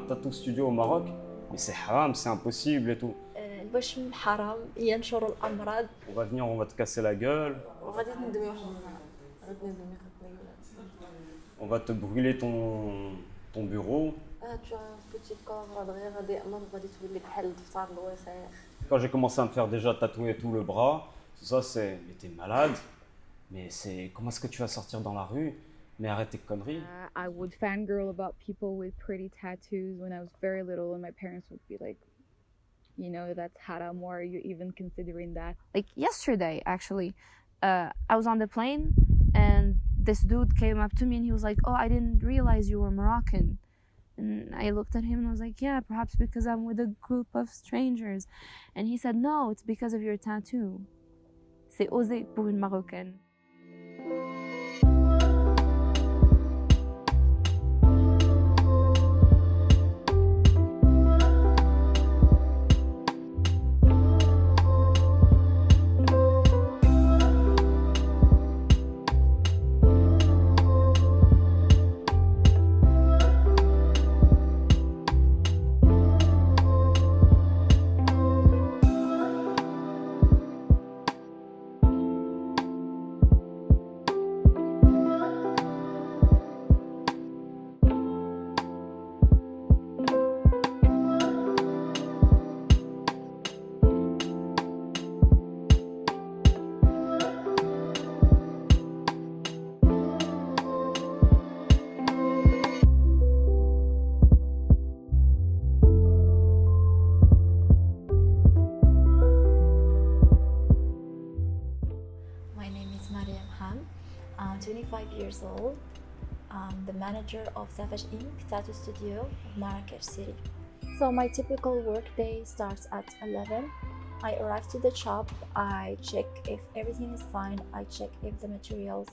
tattoo studio au Maroc, mais c'est haram, c'est impossible et tout. الوشم حرام ينشر الأمراض. On va venir, on va te casser la gueule. On va te brûler ton bureau. Tu as un petit corps Quand j'ai commencé à me faire déjà tatouer tout le bras, tout ça c'est, mais t'es malade, mais c'est, comment est-ce que tu vas sortir dans la rue? Mais arrête tes conneries. I would fangirl about people with pretty tattoos when I was very little, and my parents would be like, you know, that's haram, why are you even considering that? Like yesterday, actually, I was on the plane and this dude came up to me and he was like, oh, I didn't realize you were Moroccan. And I looked at him and I was like, yeah, perhaps because I'm with a group of strangers. And he said, no, it's because of your tattoo. C'est osé pour une Marocaine. I'm 25 years old. I'm the manager of Savage Ink Tattoo Studio of Marrakech City. So my typical workday starts at 11. I arrive to the shop, I check if everything is fine, I check if the materials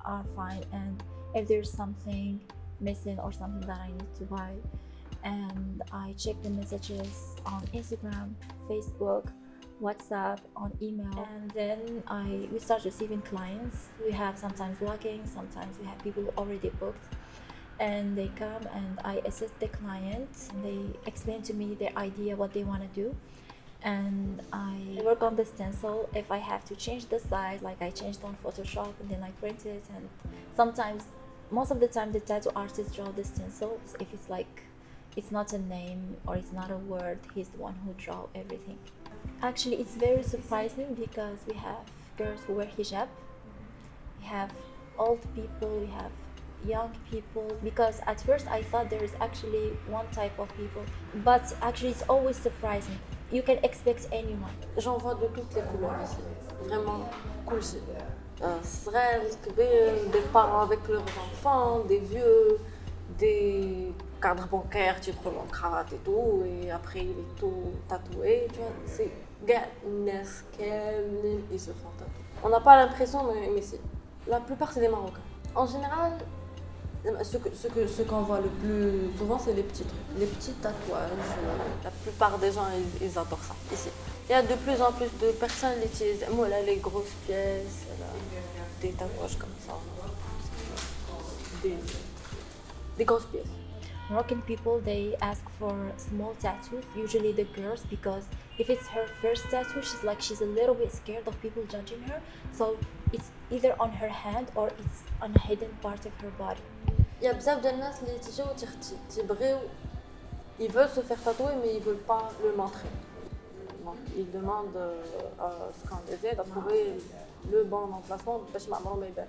are fine and if there's something missing or something that I need to buy. And I check the messages on Instagram, Facebook, WhatsApp, on email, and then we start receiving clients. We have sometimes walking, sometimes we have people already booked, and they come and I assist the client. They explain to me their idea, what they want to do, and I work on the stencil. If I have to change the size, like I changed on Photoshop and then I print it, and sometimes, most of the time, the tattoo artist draw the stencil. If it's like, it's not a name or it's not a word, he's the one who draw everything. Actually, it's very surprising because we have girls who wear hijab, we have old people, we have young people, because at first I thought there is actually one type of people, but actually it's always surprising. You can expect anyone. J'en vois de toutes les couleurs ici, vraiment cool. صغار, كبير, des parents avec leurs enfants, des vieux, des cadres bancaires, tu prends en cravate et tout, et après il est tout tatoué, tu vois, c'est ils se font tatouer. On n'a pas l'impression, mais c'est, la plupart c'est des Marocains. En général, ce qu'on voit le plus souvent, c'est les petits trucs, les petits tatouages. La plupart des gens, ils adorent ça ici. Il y a de plus en plus de personnes qui utilisent, moi là, les grosses pièces, là, des tatouages comme ça, des grosses pièces. Moroccan people, they ask for small tattoos, usually the girls, because if it's her first tattoo, she's a little bit scared of people judging her, so it's either on her hand or it's on a hidden part of her body. Il y a بزاف ديال الناس اللي تيبغيو ils veulent se faire tatouer mais ils veulent pas le montrer. Donc ils demandent à ce qu'on les aide à trouver le bon emplacement باش ما عمرهم ما يبان.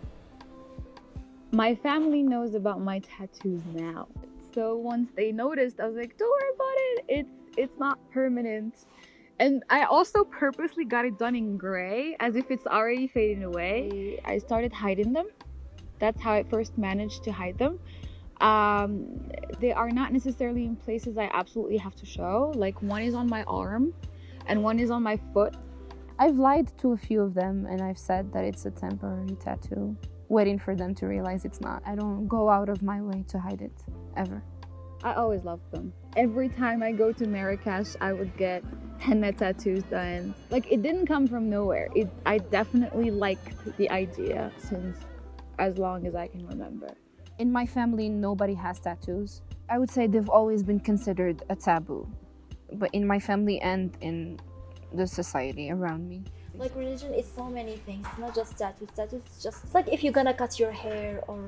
My family knows about my tattoos now. So once they noticed, I was like, don't worry about it. It's not permanent. And I also purposely got it done in gray, as if it's already fading away. I started hiding them. That's how I first managed to hide them. They are not necessarily in places I absolutely have to show. Like one is on my arm and one is on my foot. I've lied to a few of them and I've said that it's a temporary tattoo, waiting for them to realize it's not. I don't go out of my way to hide it, ever. I always loved them. Every time I go to Marrakesh, I would get henna tattoos done. Like, it didn't come from nowhere. I definitely liked the idea since as long as I can remember. In my family, nobody has tattoos. I would say they've always been considered a taboo, but in my family and in the society around me. Like religion is so many things, not just tattoos. Tattoos is just it's like if you're gonna cut your hair or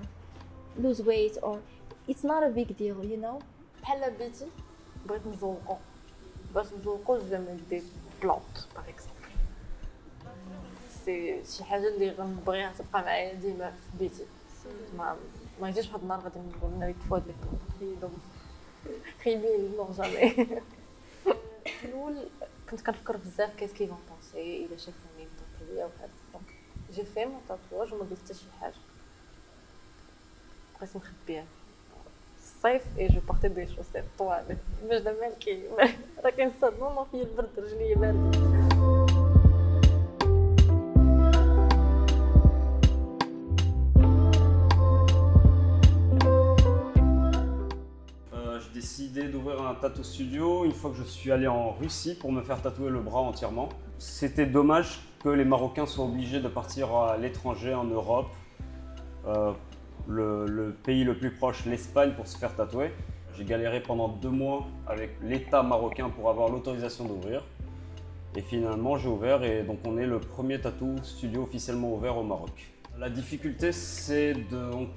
lose weight or it's not a big deal, you know. بحال بيتي بغيت نزوقو جو زعما دي بلونط باغ اكزومبل سي شي حاجه اللي غنبغيها تبقى معايا ديما في بيتي ما يجيش واحد النهار غادي نقول ناريت فوا هاد لي بلونط خيبين نو جامي في الاول كنت كنفكر بزاف كيس كي فون بونسي الا شافوني مطاطويه وهذا دونك جي في مون تاتواج وما درت حتى شي حاجه بقيت مخبيها الصيف اي جو بورتي دي شوسيت طوال باش دابا مالكي راه كنصدموا ما فيا البرد رجلي بارده. J'ai décidé d'ouvrir un tattoo studio une fois que je suis allé en Russie pour me faire tatouer le bras entièrement. C'était dommage que les Marocains soient obligés de partir à l'étranger, en Europe, le pays le plus proche, l'Espagne, pour se faire tatouer. J'ai galéré pendant 2 mois avec l'État marocain pour avoir l'autorisation d'ouvrir. Et finalement, j'ai ouvert et donc on est le premier tattoo studio officiellement ouvert au Maroc. La difficulté, c'est donc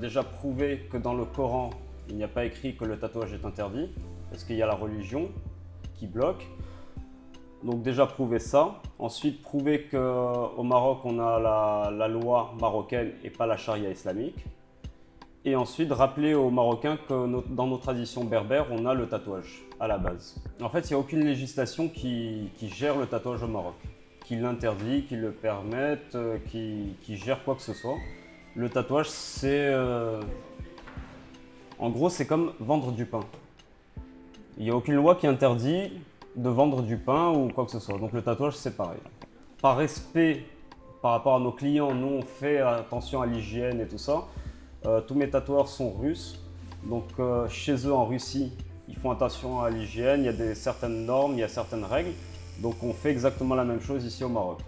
déjà prouver que dans le Coran, il n'y a pas écrit que le tatouage est interdit, parce qu'il y a la religion qui bloque. Donc déjà prouver ça. Ensuite, prouver qu'au Maroc, on a la loi marocaine et pas la charia islamique. Et ensuite, rappeler aux Marocains que dans nos traditions berbères, on a le tatouage à la base. En fait, il n'y a aucune législation qui gère le tatouage au Maroc, qui l'interdit, qui le permette, qui gère quoi que ce soit. Le tatouage, c'est... En gros, c'est comme vendre du pain. Il n'y a aucune loi qui interdit de vendre du pain ou quoi que ce soit. Donc le tatouage, c'est pareil. Par respect par rapport à nos clients, nous, on fait attention à l'hygiène et tout ça. Tous mes tatoueurs sont russes. Donc chez eux, en Russie, ils font attention à l'hygiène. Il y a certaines normes, il y a certaines règles. Donc on fait exactement la même chose ici au Maroc.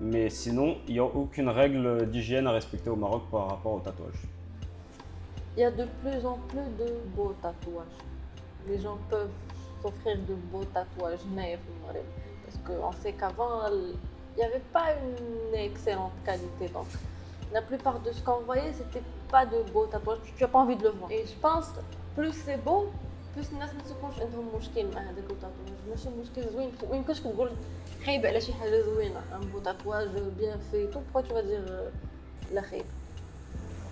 Mais sinon, il n'y a aucune règle d'hygiène à respecter au Maroc par rapport au tatouage. Il y a de plus en plus de beaux tatouages. Les gens peuvent s'offrir de beaux tatouages naïfs au Maroc. Parce qu'on sait qu'avant, il n'y avait pas une excellente qualité. Donc, la plupart de ce qu'on voyait, c'était pas de beaux tatouages. Tu n'as pas envie de le voir. Et je pense, plus c'est beau, plus الناس ما تكونش عندهم مشكل مع هذاك التاتواج. ماشي مشكل زوين. ويمكنش تقول خايب على شي حاجة زوينة. Un beau tatouage bien fait. Tout pourquoi tu vas dire لا خايب.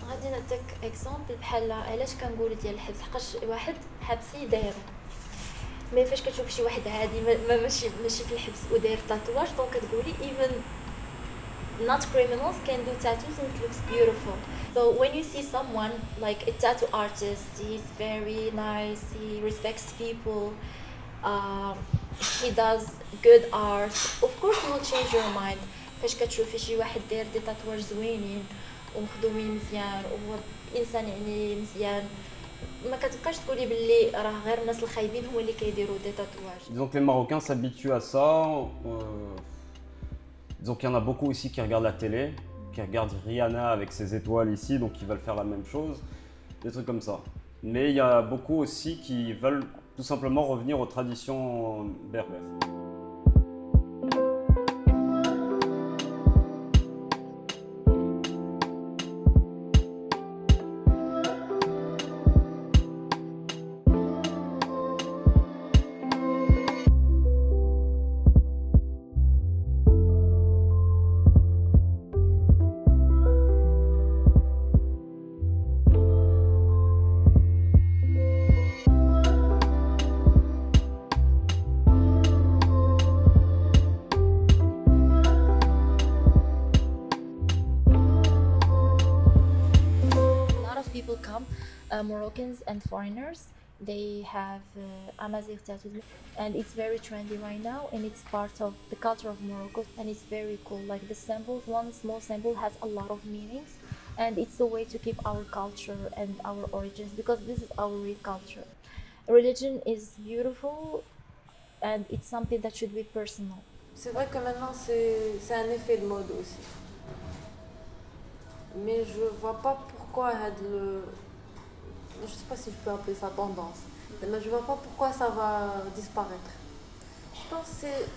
غادي نعطيك اكزومبل بحال علاش كنقول ديال الحبس حقاش واحد حبسي دايرو مي فاش كتشوف شي واحد عادي ماشي في الحبس وداير تاتواج دونك كتقولي even not criminals can do tattoos and it looks beautiful. So when you see someone like a tattoo artist, he's very nice, he respects people, he does good art, of course it will change your mind. فاش كتشوفي شي واحد داير دي تاتواج زوينين ومخدومين مزيان وهو انسان يعني مزيان ما كتبقاش تقولي باللي راه غير الناس الخايبين هما اللي كيديروا دي تاتواج. Disons que les Marocains s'habituent à ça. Disons qu'il y en a beaucoup ici qui regardent la télé, qui regardent Rihanna avec ses étoiles ici, donc qui veulent faire la même chose, des trucs comme ça. Mais il y a beaucoup aussi qui veulent tout simplement revenir aux traditions berbères. People come, Moroccans and foreigners, they have Amazigh tattoos and it's very trendy right now and it's part of the culture of Morocco and it's very cool. Like the symbols, one small symbol has a lot of meanings and it's a way to keep our culture and our origins because this is our real culture. Religion is beautiful and it's something that should be personal. C'est vrai que maintenant c'est un effet de mode aussi. Mais je vois pas pourquoi pourquoi je sais pas si je peux appeler ça tendance, mais je vois pas pourquoi ça va disparaître. Je pense que c'est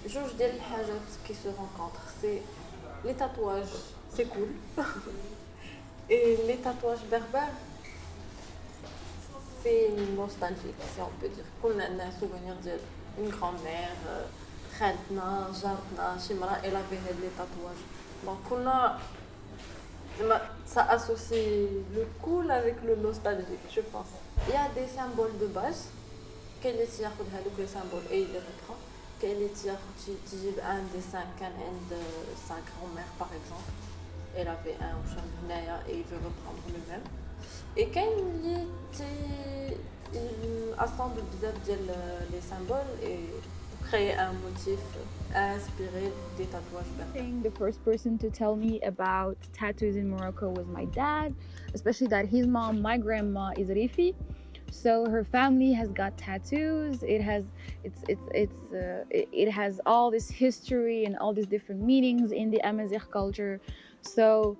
جوج ديال الحاجات qui se rencontrent. C'est les tatouages, c'est cool. Et les tatouages berbères, c'est nostalgique, si on peut dire. كلنا عندنا souvenir ديال une grand-mère, خالتنا, جارتنا, شي مرا elle avait les tatouages. Donc كلنا ça associe le cool avec le nostalgique, je pense. Il y a des symboles de base. كاين اللي تياخذ هذوك les symboles et il les reprend. كاين اللي تجيب un dessin كان عند sa grand-mère par exemple. Elle avait un au هنايا et il veut reprendre le même. Et كاين اللي il assemble بزاف ديال les symboles et créer un motif inspiré des tatouages berbères. The first person to tell me about tattoos in Morocco was my dad, especially that his mom, my grandma, is Rifi. So her family has got tattoos. It has all this history and all these different meanings in the Amazigh culture. So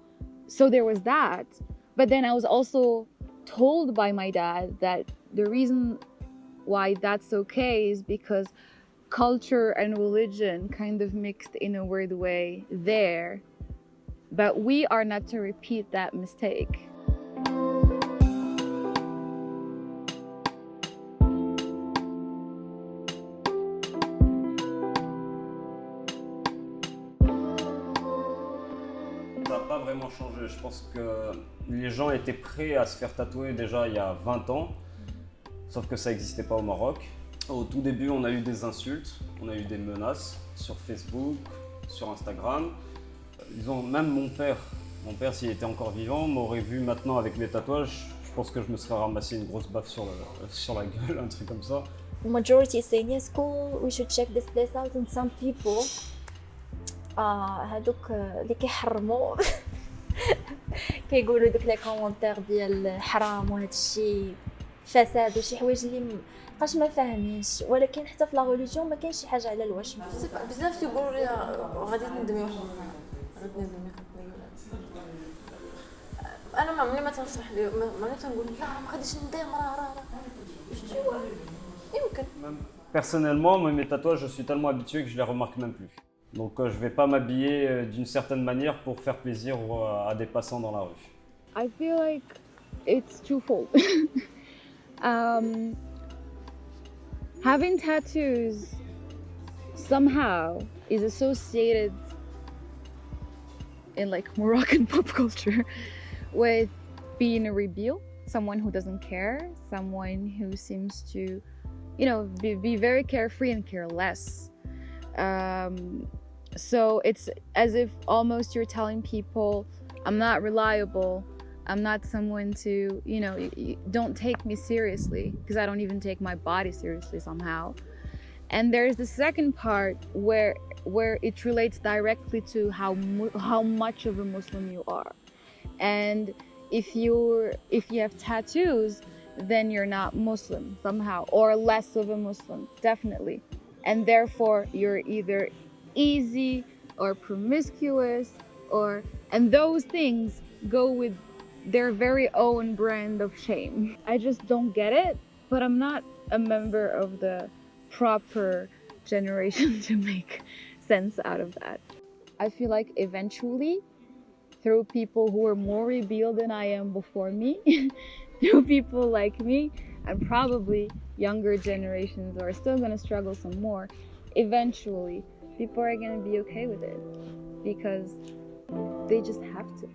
there was that. But then I was also told by my dad that the reason why that's okay is because culture and religion kind of mixed in a weird way there. But we are not to repeat that mistake. Ça n'a pas vraiment changé. Je pense que les gens étaient prêts à se faire tatouer déjà il y a 20 ans, sauf que ça n'existait pas au Maroc. Au tout début, on a eu des insultes, on a eu des menaces sur Facebook, sur Instagram. Disons, même mon père, s'il était encore vivant, m'aurait vu maintenant avec mes tatouages. Je pense que je me serais ramassé une grosse baffe sur la gueule, un truc comme ça. Majority saying yes, cool, we should check this place out, and some people هادوك اللي كيحرموا كيقولوا دوك لي كومونتير ديال حرام وهذا الشيء فساد وشي حوايج اللي مابقاش ما فاهمينش، ولكن حتى في لا ريليجيون ما كاينش شي حاجه على الوشم. بزاف تيقولوا لي غادي تندمي انا ملي ما تنشرح لي ملي تنقول لا ما غاديش ندير راه يمكن. Personnellement, mes tatouages, je suis tellement habitué que je les remarque même plus. Donc je vais pas m'habiller d'une certaine manière pour faire plaisir à des passants dans la rue. I feel like it's twofold. Having tattoos somehow is associated in like Moroccan pop culture with being a rebel, someone who doesn't care, someone who seems to, be very carefree and care less. So it's as if almost you're telling people, I'm not reliable, I'm not someone to, don't take me seriously, because I don't even take my body seriously somehow. And there's the second part where it relates directly to how much of a Muslim you are. And if you have tattoos, then you're not Muslim somehow, or less of a Muslim, definitely. And therefore you're either easy or promiscuous, and those things go with their very own brand of shame. I just don't get it, but I'm not a member of the proper generation to make sense out of that. I feel like eventually, through people who are more rebel than I am before me, through people like me, and probably younger generations who are still going to struggle some more, eventually people are going to be okay with it because they just have to.